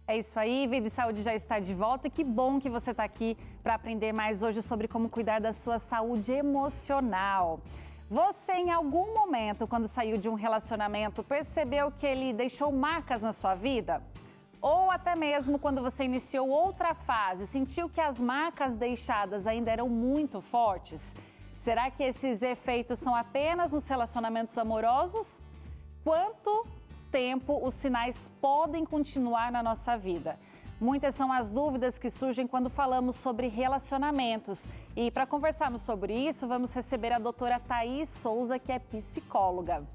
É isso aí, Vida e Saúde já está de volta e que bom que você está aqui para aprender mais hoje sobre como cuidar da sua saúde emocional. Você, em algum momento, quando saiu de um relacionamento, percebeu que ele deixou marcas na sua vida? Ou até mesmo quando você iniciou outra fase, sentiu que as marcas deixadas ainda eram muito fortes? Será que esses efeitos são apenas nos relacionamentos amorosos? Quanto tempo os sinais podem continuar na nossa vida? Muitas são as dúvidas que surgem quando falamos sobre relacionamentos. E para conversarmos sobre isso, vamos receber a doutora Thaís Souza, que é psicóloga.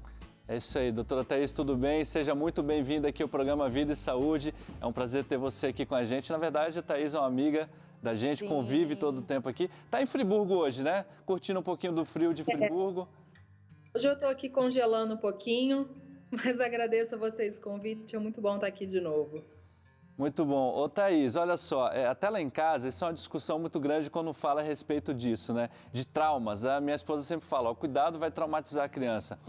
É isso aí, doutora Thaís, tudo bem? Seja muito bem-vinda aqui ao programa Vida e Saúde. É um prazer ter você aqui com a gente. Na verdade, a Thaís é uma amiga da gente, sim, convive todo o tempo aqui. Está em Friburgo hoje, né? Curtindo um pouquinho do frio de Friburgo. Hoje eu estou aqui congelando um pouquinho, mas agradeço a vocês o convite. É muito bom estar aqui de novo. Muito bom. Ô Thaís, olha só, até lá em casa, isso é uma discussão muito grande quando fala a respeito disso, né? De traumas. A minha esposa sempre fala, ó, cuidado, vai traumatizar a criança.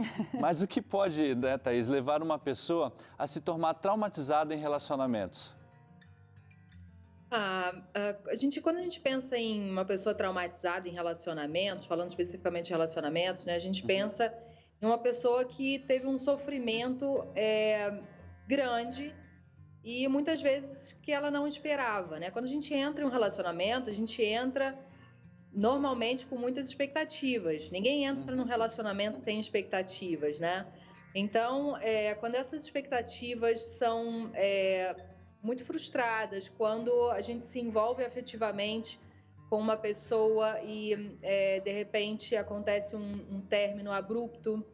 Mas o que pode, né, Thaís, levar uma pessoa a se tornar traumatizada em relacionamentos? Quando a gente pensa em uma pessoa traumatizada em relacionamentos, falando especificamente de relacionamentos, né, a gente pensa em uma pessoa que teve um sofrimento grande e muitas vezes que ela não esperava, né? Quando a gente entra em um relacionamento, a gente entra normalmente com muitas expectativas. Ninguém entra num relacionamento sem expectativas, né? Então, quando essas expectativas são muito frustradas, quando a gente se envolve afetivamente com uma pessoa e de repente acontece um término abrupto,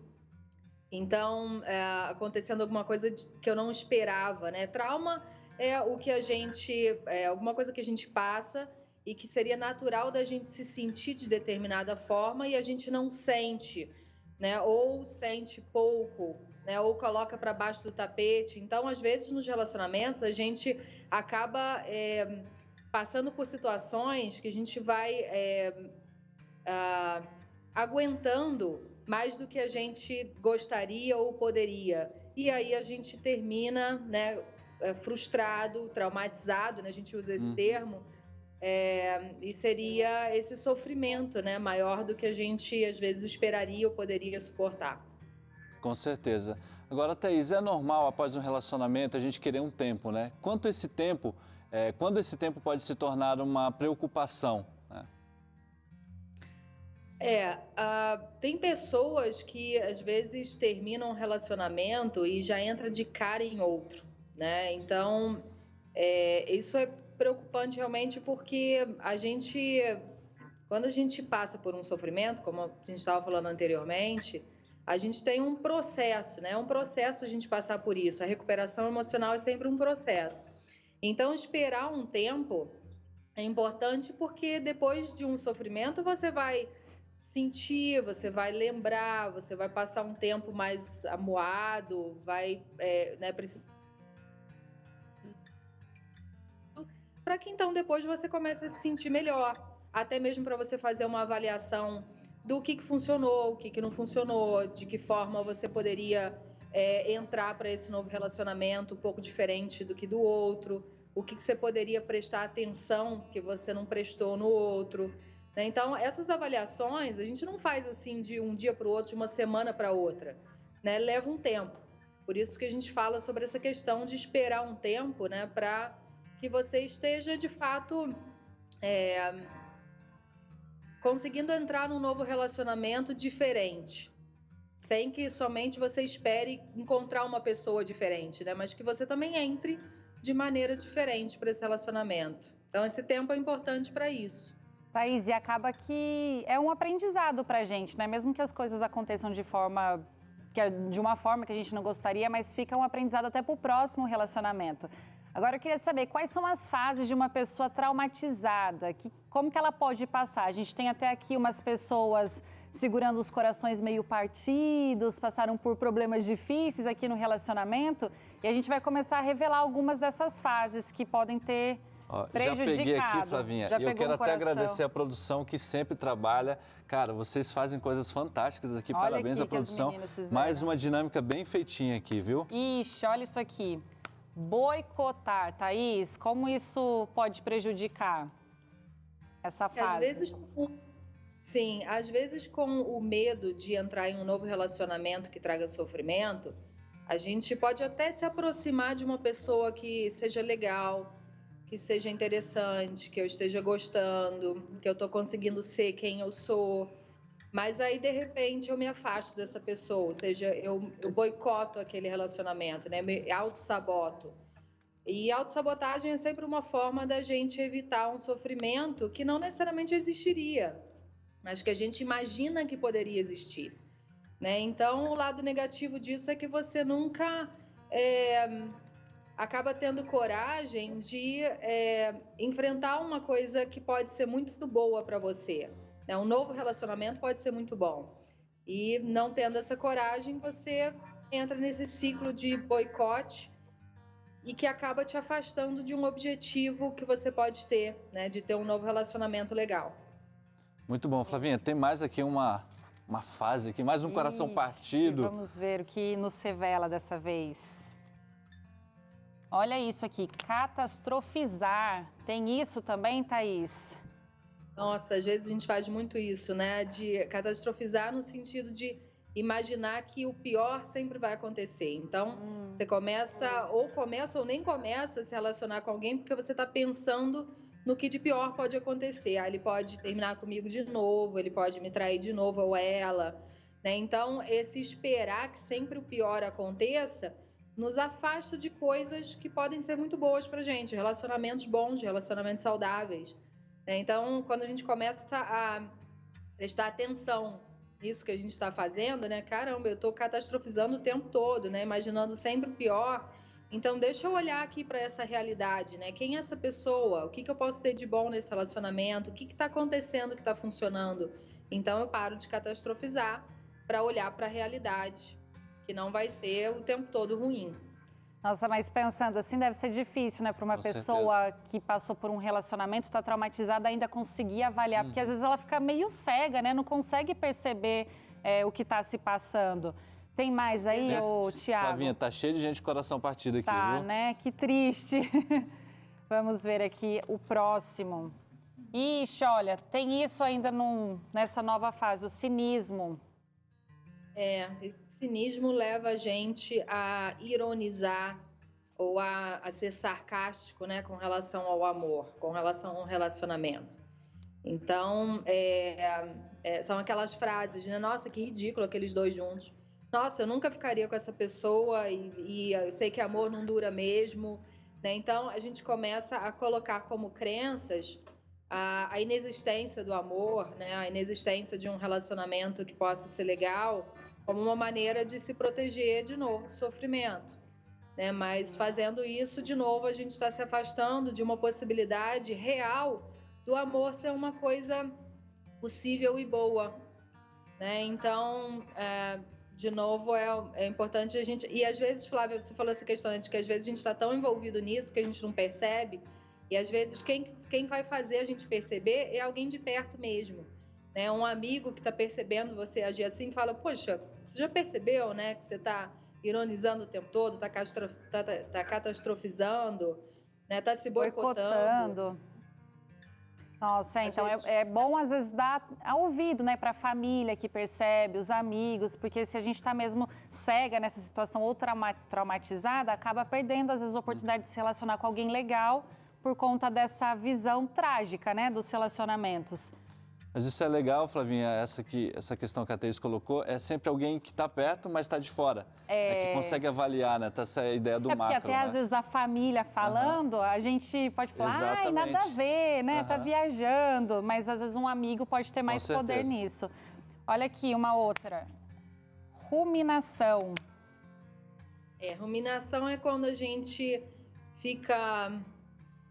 então acontecendo alguma coisa que eu não esperava, né? Trauma é o que a gente, alguma coisa que a gente passa e que seria natural da gente se sentir de determinada forma e a gente não sente, né? Ou sente pouco, né? Ou coloca para baixo do tapete. Então, às vezes, nos relacionamentos, a gente acaba passando por situações que a gente vai aguentando mais do que a gente gostaria ou poderia. E aí a gente termina, né, frustrado, traumatizado, né? A gente usa esse termo. E seria esse sofrimento, né, maior do que a gente às vezes esperaria ou poderia suportar. Com certeza. Agora, Thaís, é normal após um relacionamento a gente querer um tempo, né? Quando esse tempo pode se tornar uma preocupação, né? Tem pessoas que às vezes terminam um relacionamento e já entra de cara em outro, né? Então, isso é preocupante realmente porque quando a gente passa por um sofrimento, como a gente estava falando anteriormente, a gente tem um processo, né? É um processo a gente passar por isso. A recuperação emocional é sempre um processo. Então, esperar um tempo é importante porque depois de um sofrimento você vai sentir, você vai lembrar, você vai passar um tempo mais amuado, vai precisar, para que então depois você comece a se sentir melhor, até mesmo para você fazer uma avaliação do que funcionou, o que não funcionou, de que forma você poderia entrar para esse novo relacionamento um pouco diferente do que do outro, o que você poderia prestar atenção que você não prestou no outro, né? Então, essas avaliações a gente não faz assim de um dia para o outro, de uma semana para outra, né? Leva um tempo. Por isso que a gente fala sobre essa questão de esperar um tempo, né, para que você esteja, de fato, conseguindo entrar num novo relacionamento diferente, sem que somente você espere encontrar uma pessoa diferente, né? Mas que você também entre de maneira diferente para esse relacionamento. Então, esse tempo é importante para isso. Thaís, e acaba que é um aprendizado para a gente, né? Mesmo que as coisas aconteçam de uma forma que a gente não gostaria, mas fica um aprendizado até para o próximo relacionamento. Agora, eu queria saber quais são as fases de uma pessoa traumatizada, como que ela pode passar? A gente tem até aqui umas pessoas segurando os corações meio partidos, passaram por problemas difíceis aqui no relacionamento, e a gente vai começar a revelar algumas dessas fases que podem ter prejudicado. Já peguei aqui, Flavinha, e eu quero até agradecer a produção que sempre trabalha. Cara, vocês fazem coisas fantásticas aqui, olha, parabéns à produção. Mais uma dinâmica bem feitinha aqui, viu? Ixi, olha isso aqui. Boicotar, Thaís, como isso pode prejudicar essa fase? Às vezes, sim, às vezes com o medo de entrar em um novo relacionamento que traga sofrimento, a gente pode até se aproximar de uma pessoa que seja legal, que seja interessante, que eu esteja gostando, que eu estou conseguindo ser quem eu sou. Mas aí, de repente, eu me afasto dessa pessoa, ou seja, eu boicoto aquele relacionamento, né? Me auto-saboto. E autossabotagem é sempre uma forma da gente evitar um sofrimento que não necessariamente existiria, mas que a gente imagina que poderia existir, né? Então, o lado negativo disso é que você nunca acaba tendo coragem de enfrentar uma coisa que pode ser muito boa para você, né? Um novo relacionamento pode ser muito bom. E não tendo essa coragem, você entra nesse ciclo de boicote e que acaba te afastando de um objetivo que você pode ter, né? De ter um novo relacionamento legal. Muito bom, Flavinha. Tem mais aqui uma fase aqui, mais um coração partido. Vamos ver o que nos revela dessa vez. Olha isso aqui, catastrofizar. Tem isso também, Thaís? Nossa, às vezes a gente faz muito isso, né? De catastrofizar no sentido de imaginar que o pior sempre vai acontecer. Então, você começa ou nem começa a se relacionar com alguém porque você está pensando no que de pior pode acontecer. Ele pode terminar comigo de novo, ele pode me trair de novo ou ela, né? Então, esse esperar que sempre o pior aconteça nos afasta de coisas que podem ser muito boas pra gente, relacionamentos bons, relacionamentos saudáveis, né? Então, quando a gente começa a prestar atenção nisso que a gente está fazendo, né? Caramba, eu estou catastrofizando o tempo todo, né? Imaginando sempre o pior. Então, deixa eu olhar aqui para essa realidade, né? Quem é essa pessoa? O que eu posso ter de bom nesse relacionamento? O que está acontecendo que está funcionando? Então, eu paro de catastrofizar para olhar para a realidade, que não vai ser o tempo todo ruim. Nossa, mas pensando assim, deve ser difícil, né, para uma pessoa que passou por um relacionamento, está traumatizada, ainda conseguir avaliar, porque às vezes ela fica meio cega, né, não consegue perceber o que está se passando. Tem mais aí, Tiago? Flavinha, tá cheio de gente de coração partido aqui, tá, viu? Né? Que triste. Vamos ver aqui o próximo. Ixi, olha, tem isso ainda nessa nova fase, o cinismo. Esse cinismo leva a gente a ironizar ou a ser sarcástico, né, com relação ao amor, com relação ao relacionamento. Então, são aquelas frases, né? Nossa, que ridículo aqueles dois juntos. Nossa, eu nunca ficaria com essa pessoa e eu sei que amor não dura mesmo, né? Então, a gente começa a colocar como crenças a inexistência do amor, né? A inexistência de um relacionamento que possa ser legal, como uma maneira de se proteger de novo do sofrimento, né? Mas fazendo isso, de novo, a gente está se afastando de uma possibilidade real do amor ser uma coisa possível e boa, né? Então, de novo, é importante a gente... E às vezes, Flávia, você falou essa questão de que às vezes a gente está tão envolvido nisso que a gente não percebe, e às vezes quem vai fazer a gente perceber é alguém de perto mesmo, né? Um amigo que está percebendo você agir assim fala, poxa, você já percebeu, né, que você está ironizando o tempo todo, está catastrofizando, né, está se boicotando. Nossa, então é bom às vezes dar ouvido, né, para a família que percebe, os amigos, porque se a gente está mesmo cega nessa situação ou traumatizada, acaba perdendo às vezes a oportunidade de se relacionar com alguém legal por conta dessa visão trágica, né, dos relacionamentos. Mas isso é legal, Flavinha, essa questão que a Thaís colocou, é sempre alguém que está perto, mas está de fora, que consegue avaliar, né, essa ideia do macro. Porque até às vezes a família falando, a gente pode falar, ai, nada a ver, né, tá viajando, mas às vezes um amigo pode ter mais poder nisso. Olha aqui, uma outra, ruminação. Ruminação é quando a gente fica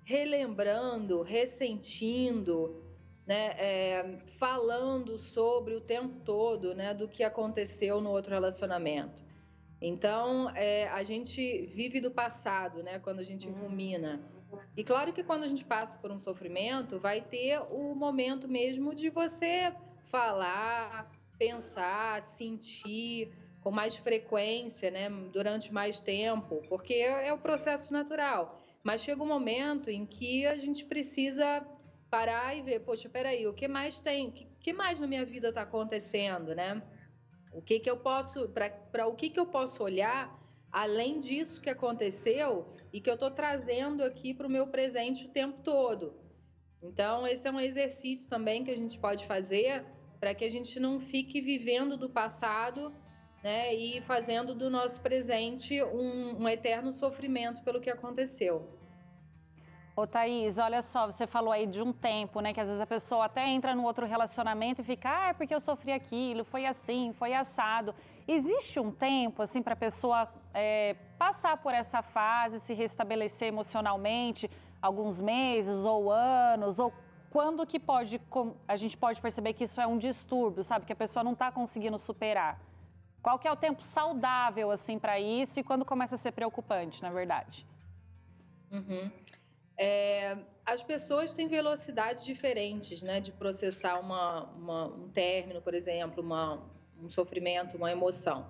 relembrando, ressentindo, né, falando sobre o tempo todo, né, do que aconteceu no outro relacionamento. Então, a gente vive do passado, né, quando a gente rumina. E claro que quando a gente passa por um sofrimento, vai ter o momento mesmo de você falar, pensar, sentir, com mais frequência, né, durante mais tempo, porque é o processo natural. Mas chega um momento em que a gente precisa parar e ver, poxa, peraí, o que mais tem? O que mais na minha vida está acontecendo, né? O que que eu posso, para o que eu posso olhar além disso que aconteceu e que eu estou trazendo aqui para o meu presente o tempo todo? Então, esse é um exercício também que a gente pode fazer para que a gente não fique vivendo do passado, né, e fazendo do nosso presente um eterno sofrimento pelo que aconteceu. Ô, Thaís, olha só, você falou aí de um tempo, né? Que às vezes a pessoa até entra num outro relacionamento e fica, é porque eu sofri aquilo, foi assim, foi assado. Existe um tempo, assim, para a pessoa passar por essa fase, se restabelecer emocionalmente, alguns meses ou anos, ou quando que a gente pode perceber que isso é um distúrbio, sabe? Que a pessoa não está conseguindo superar. Qual que é o tempo saudável, assim, para isso e quando começa a ser preocupante, na verdade? Uhum. As pessoas têm velocidades diferentes, né, de processar um término, por exemplo, um sofrimento, uma emoção.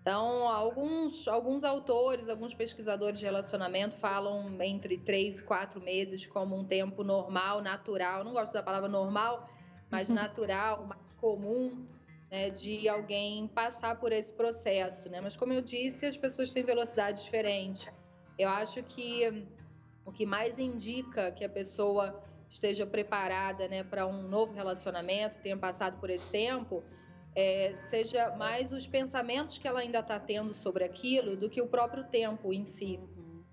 Então, alguns autores, alguns pesquisadores de relacionamento falam entre 3 e 4 meses como um tempo normal, natural. Não gosto da palavra normal, mas natural, mais comum, né, de alguém passar por esse processo, né? Mas, como eu disse, as pessoas têm velocidade diferente. Eu acho que o que mais indica que a pessoa esteja preparada, né, para um novo relacionamento, tenha passado por esse tempo, seja mais os pensamentos que ela ainda está tendo sobre aquilo do que o próprio tempo em si.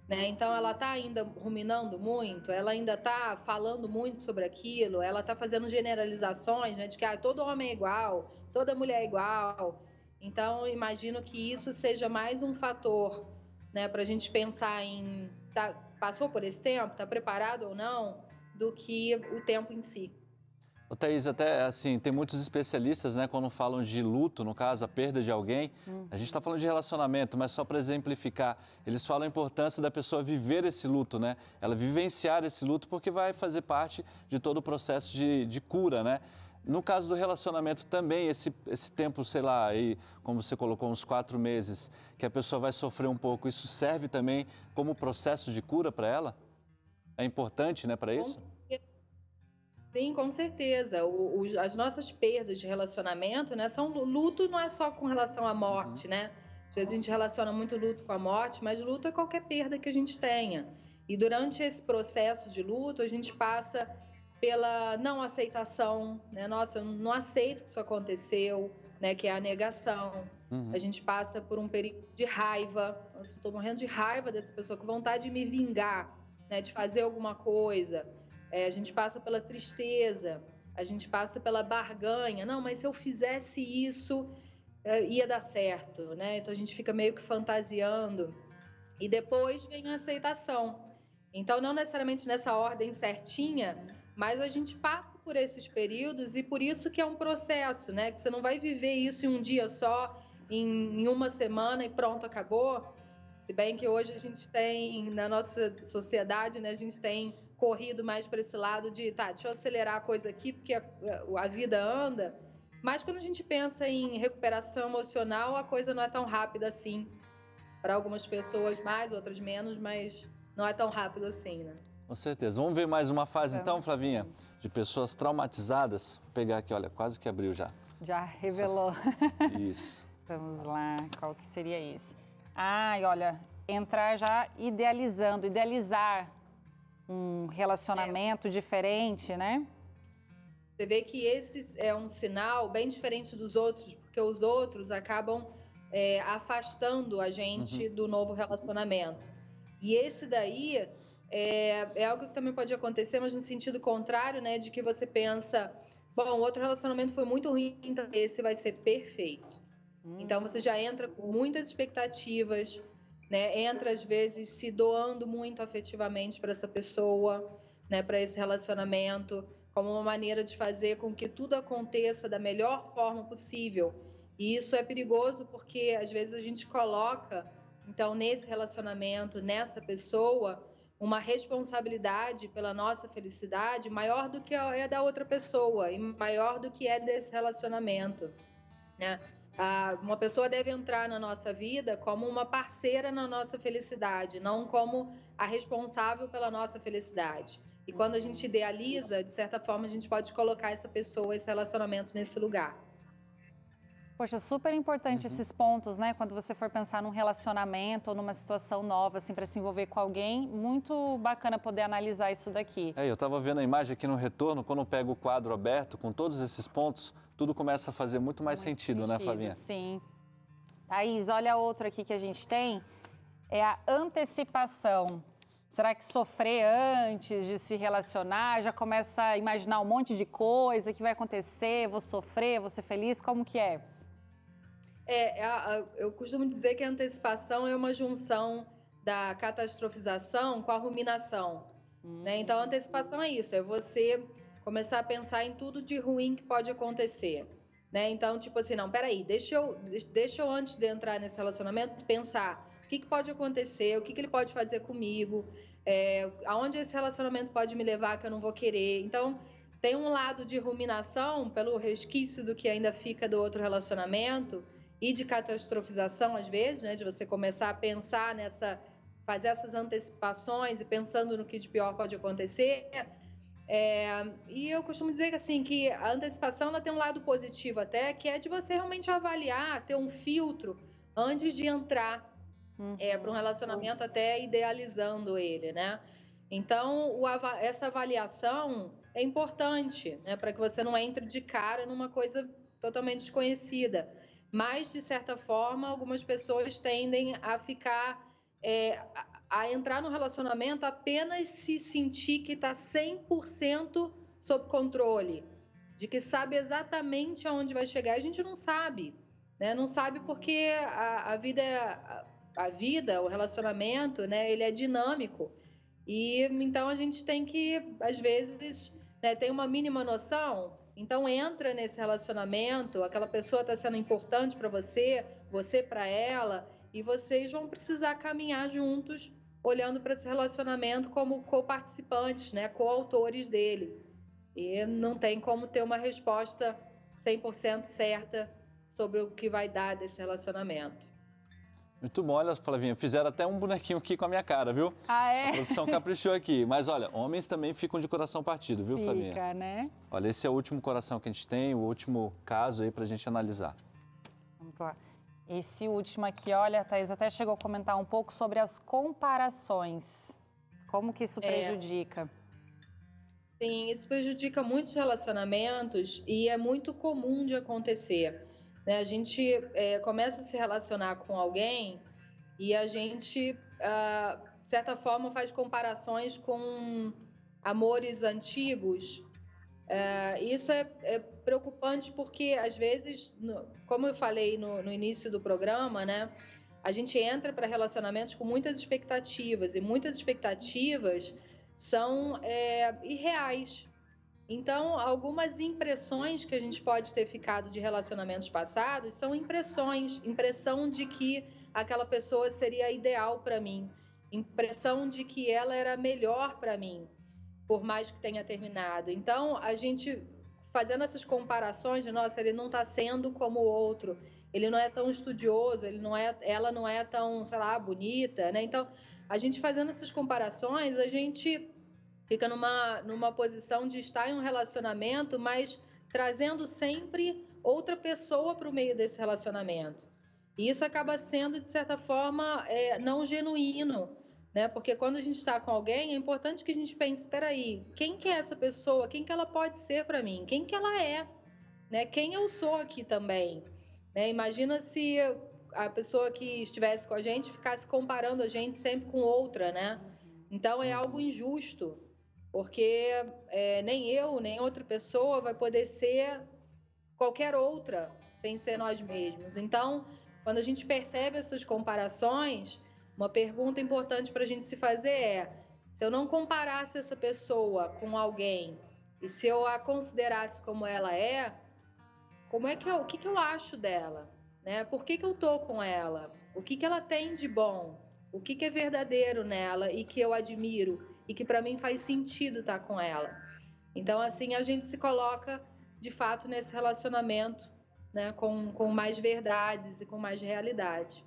Né? Então, ela está ainda ruminando muito, ela ainda está falando muito sobre aquilo, ela está fazendo generalizações, né, de que todo homem é igual, toda mulher é igual. Então, imagino que isso seja mais um fator, né, para a gente pensar em passou por esse tempo, está preparado ou não, do que o tempo em si. Ô, Thaís, até assim, tem muitos especialistas, né, quando falam de luto, no caso, a perda de alguém, a gente está falando de relacionamento, mas só para exemplificar, eles falam a importância da pessoa viver esse luto, né, ela vivenciar esse luto, porque vai fazer parte de todo o processo de cura, né. No caso do relacionamento também, esse tempo, sei lá, aí, como você colocou, uns 4 meses, que a pessoa vai sofrer um pouco, isso serve também como processo de cura para ela? É importante, né, para isso? Sim, com certeza. As nossas perdas de relacionamento, né, luto não é só com relação à morte, né? Às vezes a gente relaciona muito luto com a morte, mas luto é qualquer perda que a gente tenha. E durante esse processo de luto, a gente passa pela não aceitação, né? Nossa, eu não aceito que isso aconteceu, né? Que é a negação. A gente passa por um período de raiva. Nossa, eu estou morrendo de raiva dessa pessoa, com vontade de me vingar, né? De fazer alguma coisa. A gente passa pela tristeza, a gente passa pela barganha. Não, mas se eu fizesse isso, ia dar certo, né? Então a gente fica meio que fantasiando. E depois vem a aceitação. Então, não necessariamente nessa ordem certinha, mas a gente passa por esses períodos e por isso que é um processo, né? Que você não vai viver isso em um dia só, em uma semana e pronto, acabou. Se bem que hoje a gente tem, na nossa sociedade, né? A gente tem corrido mais para esse lado de, deixa eu acelerar a coisa aqui, porque a vida anda. Mas quando a gente pensa em recuperação emocional, a coisa não é tão rápida assim. Para algumas pessoas mais, outras menos, mas não é tão rápido assim, né? Com certeza. Vamos ver mais uma fase então, Flavinha, de pessoas traumatizadas. Vou pegar aqui, olha, quase que abriu já. Já revelou. Isso. Vamos lá, qual que seria esse? E olha, entrar já idealizar um relacionamento diferente, né? Você vê que esse é um sinal bem diferente dos outros, porque os outros acabam afastando a gente do novo relacionamento. E esse daí é algo que também pode acontecer, mas no sentido contrário, né? De que você pensa, bom, o outro relacionamento foi muito ruim, então esse vai ser perfeito. Então você já entra com muitas expectativas, né? Entra às vezes se doando muito afetivamente para essa pessoa, né? Para esse relacionamento, como uma maneira de fazer com que tudo aconteça da melhor forma possível. E isso é perigoso porque às vezes a gente coloca, então, nesse relacionamento, nessa pessoa, uma responsabilidade pela nossa felicidade maior do que é da outra pessoa e maior do que é desse relacionamento, né? uma pessoa deve entrar na nossa vida como uma parceira na nossa felicidade, não como a responsável pela nossa felicidade. E quando a gente idealiza, de certa forma, a gente pode colocar essa pessoa, esse relacionamento nesse lugar. Poxa, super importante esses pontos, né? Quando você for pensar num relacionamento ou numa situação nova, assim, para se envolver com alguém, muito bacana poder analisar isso daqui. Eu estava vendo a imagem aqui no retorno, quando eu pego o quadro aberto, com todos esses pontos, tudo começa a fazer muito mais sentido, né, Flavinha? Sim. Thaís, olha outra aqui que a gente tem, é a antecipação. Será que sofrer antes de se relacionar, já começa a imaginar um monte de coisa que vai acontecer, vou sofrer, vou ser feliz, como que é? Eu costumo dizer que a antecipação é uma junção da catastrofização com a ruminação, né? Então, a antecipação é isso, é você começar a pensar em tudo de ruim que pode acontecer, né? Então, tipo assim, não, peraí, deixa eu antes de entrar nesse relacionamento, pensar o que pode acontecer, o que ele pode fazer comigo, aonde esse relacionamento pode me levar que eu não vou querer. Então, tem um lado de ruminação pelo resquício do que ainda fica do outro relacionamento, e de catastrofização, às vezes, né, de você começar a pensar fazer essas antecipações e pensando no que de pior pode acontecer. E eu costumo dizer assim, que a antecipação ela tem um lado positivo até, que é de você realmente avaliar, ter um filtro antes de entrar para um relacionamento, até idealizando ele, né? Então, essa avaliação é importante, né, para que você não entre de cara numa coisa totalmente desconhecida. Mas, de certa forma, algumas pessoas tendem a ficar, a entrar no relacionamento apenas se sentir que está 100% sob controle, de que sabe exatamente aonde vai chegar. A gente não sabe, né? Não sabe porque a vida, o relacionamento, né, ele é dinâmico. E então a gente tem que, às vezes, né, ter uma mínima noção. Então entra nesse relacionamento, aquela pessoa está sendo importante para você, você para ela, e vocês vão precisar caminhar juntos, olhando para esse relacionamento como co-participantes, né, co-autores dele. E não tem como ter uma resposta 100% certa sobre o que vai dar desse relacionamento. Muito bom, olha, Flavinha, fizeram até um bonequinho aqui com a minha cara, viu? Ah, é? A produção caprichou aqui. Mas olha, homens também ficam de coração partido, viu, Flavinha? Fica, né? Olha, esse é o último coração que a gente tem, o último caso aí pra gente analisar. Vamos lá. Esse último aqui, olha, a Thaís até chegou a comentar um pouco sobre as comparações. Como que isso prejudica? Sim, isso prejudica muitos relacionamentos e é muito comum de acontecer. A gente começa a se relacionar com alguém e a gente, de certa forma, faz comparações com amores antigos. Isso é preocupante porque, às vezes, como eu falei no início do programa, né, a gente entra para relacionamentos com muitas expectativas e muitas expectativas são irreais. Então, algumas impressões que a gente pode ter ficado de relacionamentos passados são impressão de que aquela pessoa seria ideal para mim, impressão de que ela era melhor para mim, por mais que tenha terminado. Então, a gente fazendo essas comparações de, nossa, ele não está sendo como o outro, ele não é tão estudioso, ela não é tão, sei lá, bonita, né? Então, a gente fazendo essas comparações, a gente fica numa posição de estar em um relacionamento, mas trazendo sempre outra pessoa para o meio desse relacionamento. E isso acaba sendo, de certa forma, não genuíno, né? Porque quando a gente está com alguém, é importante que a gente pense, espera aí, quem que é essa pessoa? Quem que ela pode ser para mim? Quem que ela é? Né? Quem eu sou aqui também? Né? Imagina se a pessoa que estivesse com a gente ficasse comparando a gente sempre com outra, né? Então, é algo injusto. Porque nem eu, nem outra pessoa vai poder ser qualquer outra sem ser nós mesmos. Então, quando a gente percebe essas comparações, uma pergunta importante para a gente se fazer é: se eu não comparasse essa pessoa com alguém e se eu a considerasse como ela é, o que eu acho dela? Né? Por que eu tô com ela? O que ela tem de bom? O que é verdadeiro nela e que eu admiro? E que para mim faz sentido estar com ela. Então, assim, a gente se coloca, de fato, nesse relacionamento né, com mais verdades e com mais realidade.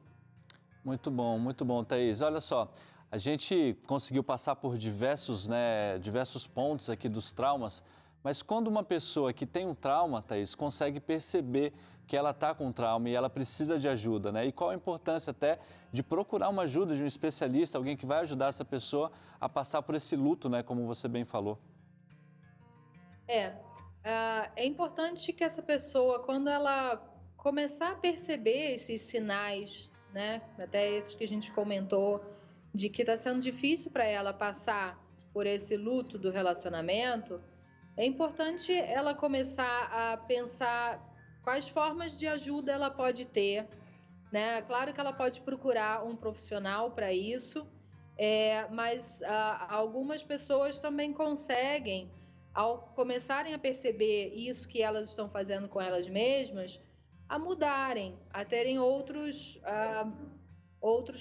Muito bom, Thaís. Olha só, a gente conseguiu passar por diversos pontos aqui dos traumas, mas quando uma pessoa que tem um trauma, Thaís, consegue perceber que ela está com trauma e ela precisa de ajuda, né? E qual a importância até de procurar uma ajuda de um especialista, alguém que vai ajudar essa pessoa a passar por esse luto, né? Como você bem falou. É importante que essa pessoa, quando ela começar a perceber esses sinais, né? Até esses que a gente comentou, de que está sendo difícil para ela passar por esse luto do relacionamento, é importante ela começar a pensar quais formas de ajuda ela pode ter, né? Claro que ela pode procurar um profissional para isso, mas algumas pessoas também conseguem, ao começarem a perceber isso que elas estão fazendo com elas mesmas, a mudarem, a terem outros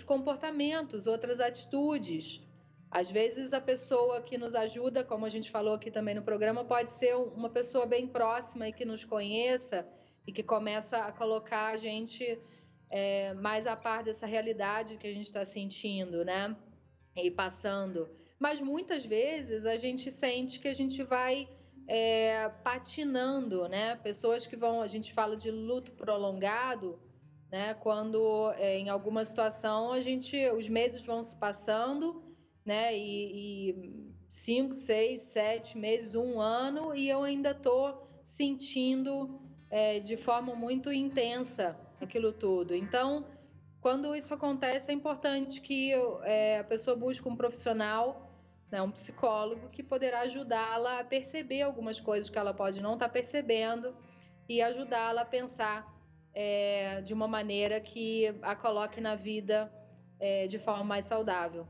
comportamentos, outras atitudes. Às vezes a pessoa que nos ajuda, como a gente falou aqui também no programa, pode ser uma pessoa bem próxima e que nos conheça e que começa a colocar a gente mais a par dessa realidade que a gente está sentindo, né? E passando. Mas muitas vezes a gente sente que a gente vai patinando, né? Pessoas que vão, a gente fala de luto prolongado, né? Quando em alguma situação os meses vão se passando, né? E 5, 6, 7 meses, 1 ano, e eu ainda estou sentindo de forma muito intensa aquilo tudo. Então, quando isso acontece, é importante que a pessoa busque um profissional, né, um psicólogo, que poderá ajudá-la a perceber algumas coisas que ela pode não estar percebendo e ajudá-la a pensar de uma maneira que a coloque na vida de forma mais saudável.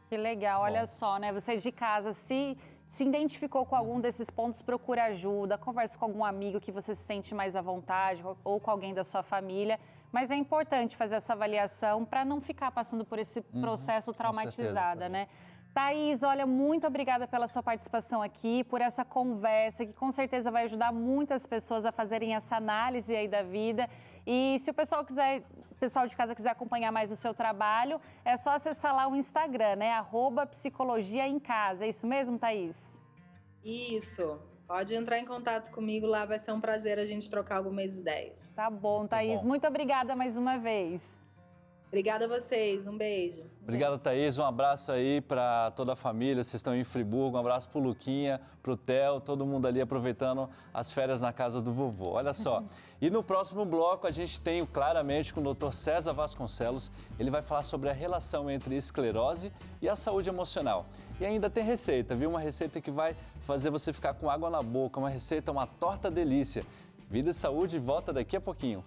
Que legal, olha só, né? Você de casa, se identificou com algum desses pontos, procura ajuda, converse com algum amigo que você se sente mais à vontade ou com alguém da sua família. Mas é importante fazer essa avaliação para não ficar passando por esse processo traumatizada, né? Thaís, olha, muito obrigada pela sua participação aqui, por essa conversa, que com certeza vai ajudar muitas pessoas a fazerem essa análise aí da vida. E se o pessoal de casa quiser acompanhar mais o seu trabalho, é só acessar lá o Instagram, né? @psicologiaemcasa. É isso mesmo, Thaís? Isso. Pode entrar em contato comigo lá, vai ser um prazer a gente trocar algumas ideias. Tá bom, Thaís. Muito obrigada mais uma vez. Obrigada a vocês, um beijo. Obrigado, Thaís. Um abraço aí para toda a família. Vocês estão em Friburgo. Um abraço para o Luquinha, para o Theo, todo mundo ali aproveitando as férias na casa do vovô. Olha só. E no próximo bloco a gente tem claramente com o Dr. César Vasconcelos. Ele vai falar sobre a relação entre esclerose e a saúde emocional. E ainda tem receita, viu? Uma receita que vai fazer você ficar com água na boca. Uma receita, uma torta delícia. Vida e Saúde volta daqui a pouquinho.